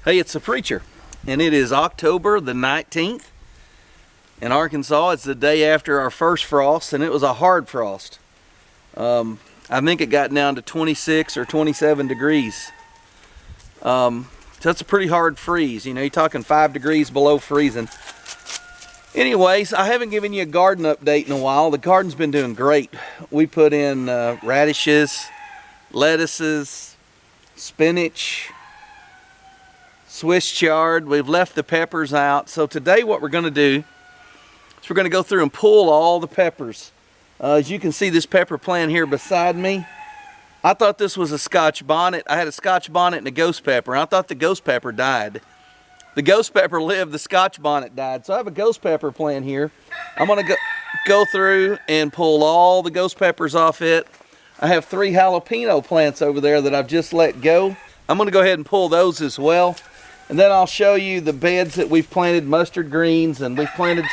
Hey, it's the Preacher, and it is October the 19th. In Arkansas, it's the day after our first frost, and it was a hard frost. I think it got down to 26 or 27 degrees. So that's a pretty hard freeze. You know, you're talking 5 degrees below freezing. Anyways, I haven't given you a garden update in a while. The garden's been doing great. We put in radishes, lettuces, spinach, Swiss chard. We've left the peppers out. So today what we're going to do is we're going to go through and pull all the peppers. As you can see, this pepper plant here beside me, I thought this was a Scotch bonnet. I had a Scotch bonnet and a ghost pepper, and I thought the ghost pepper died. The ghost pepper lived, the Scotch bonnet died. So I have a ghost pepper plant here. I'm going to go through and pull all the ghost peppers off it. I have 3 jalapeno plants over there that I've just let go. I'm going to go ahead and pull those as well. And then I'll show you the beds that we've planted mustard greens, and we've planted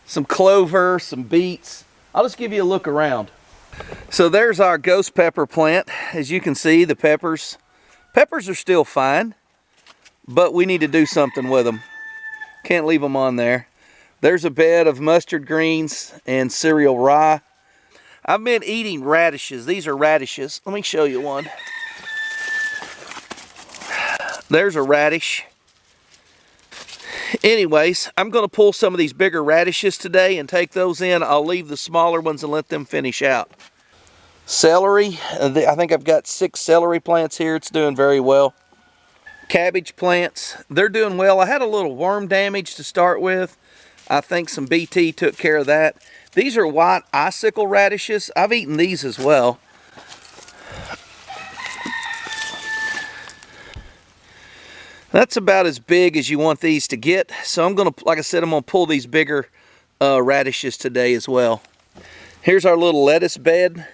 some clover, some beets. I'll just give you a look around. So there's our ghost pepper plant. As you can see, the peppers are still fine, but we need to do something with them. Can't leave them on there. There's a bed of mustard greens and cereal rye. I've been eating radishes. These are radishes. Let me show you one. There's a radish. Anyways, I'm going to pull some of these bigger radishes today and take those in. I'll leave the smaller ones and let them finish out. Celery. I think I've got 6 celery plants here. It's doing very well. Cabbage plants. They're doing well. I had a little worm damage to start with. I think some BT took care of that. These are white icicle radishes. I've eaten these as well. That's about as big as you want these to get. So I'm going to, like I said, I'm going to pull these bigger radishes today as well. Here's our little lettuce bed.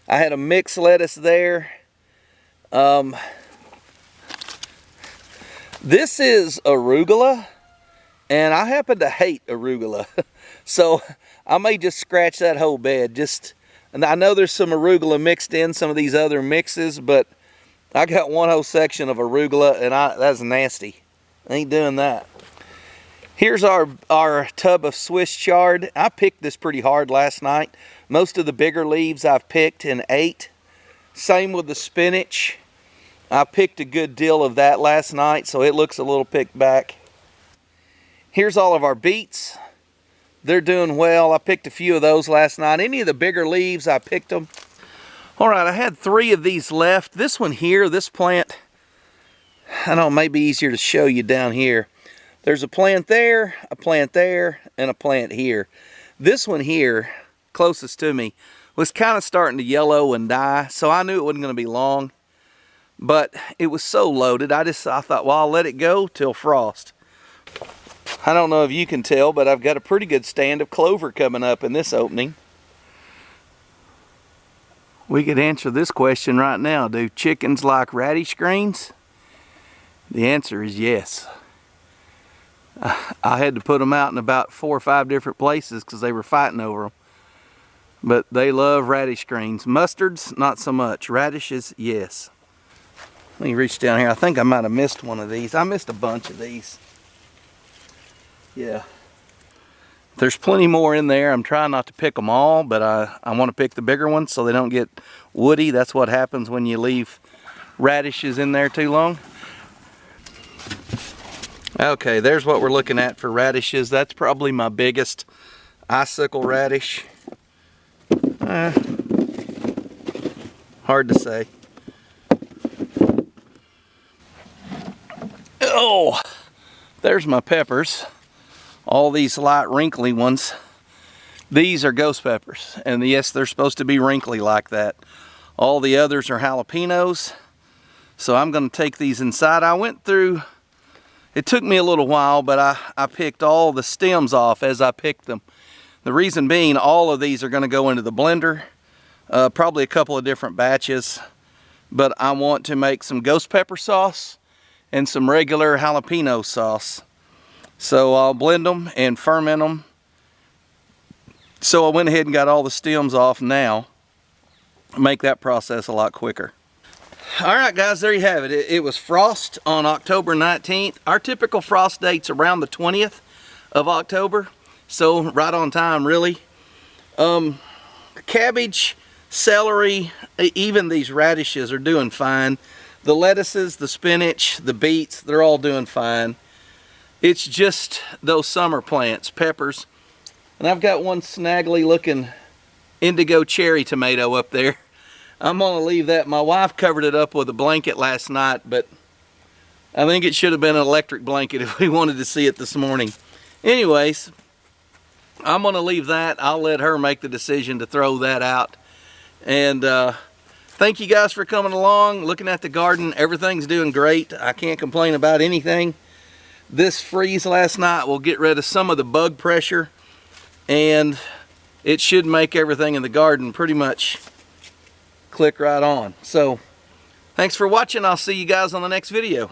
I had a mixed lettuce there. This is arugula, and I happen to hate arugula. So I may just scratch that whole bed. And I know there's some arugula mixed in some of these other mixes, but I got one whole section of arugula, and that's nasty. I ain't doing that. Here's our tub of Swiss chard. I picked this pretty hard last night. Most of the bigger leaves I've picked and ate. Same with the spinach. I picked a good deal of that last night, so it looks a little picked back. Here's all of our beets. They're doing well. I picked a few of those last night. Any of the bigger leaves, I picked them. All right, I had 3 of these left. This one here, this plant, I know it may be easier to show you down here. There's a plant there, and a plant here. This one here, closest to me, was kind of starting to yellow and die, so I knew it wasn't going to be long. But it was so loaded, I thought, well, I'll let it go till frost. I don't know if you can tell, but I've got a pretty good stand of clover coming up in this opening. We could answer this question right now. Do chickens like radish greens? The answer is yes. I had to put them out in about 4 or 5 different places because they were fighting over them. But they love radish greens. Mustards, not so much. Radishes, yes. Let me reach down here. I think I might have missed one of these. I missed a bunch of these. Yeah. There's plenty more in there. I'm trying not to pick them all, but I want to pick the bigger ones so they don't get woody. That's what happens when you leave radishes in there too long. Okay, there's what we're looking at for radishes. That's probably my biggest icicle radish. Hard to say. Oh, there's my peppers. All these light wrinkly ones, these are ghost peppers, and yes, they're supposed to be wrinkly like that. All the others are jalapenos, so I'm going to take these inside. I went through, it took me a little while, but I picked all the stems off as I picked them. The reason being, all of these are going to go into the blender, probably a couple of different batches, but I want to make some ghost pepper sauce and some regular jalapeno sauce. So I'll blend them and ferment them. So I went ahead and got all the stems off now. Make that process a lot quicker. All right, guys, there you have it. It was frost on October 19th. Our typical frost date's around the 20th of October, so right on time, really. Cabbage, celery, even these radishes are doing fine. The lettuces, the spinach, the beets, they're all doing fine. It's just those summer plants, peppers. And I've got one snaggly looking indigo cherry tomato up there. I'm gonna leave that. My wife covered it up with a blanket last night, but I think it should have been an electric blanket if we wanted to see it this morning. Anyways, I'm gonna leave that. I'll let her make the decision to throw that out. And thank you guys for coming along, looking at the garden. Everything's doing great. I can't complain about anything. This freeze last night will get rid of some of the bug pressure, and it should make everything in the garden pretty much click right on. So thanks for watching. I'll see you guys on the next video.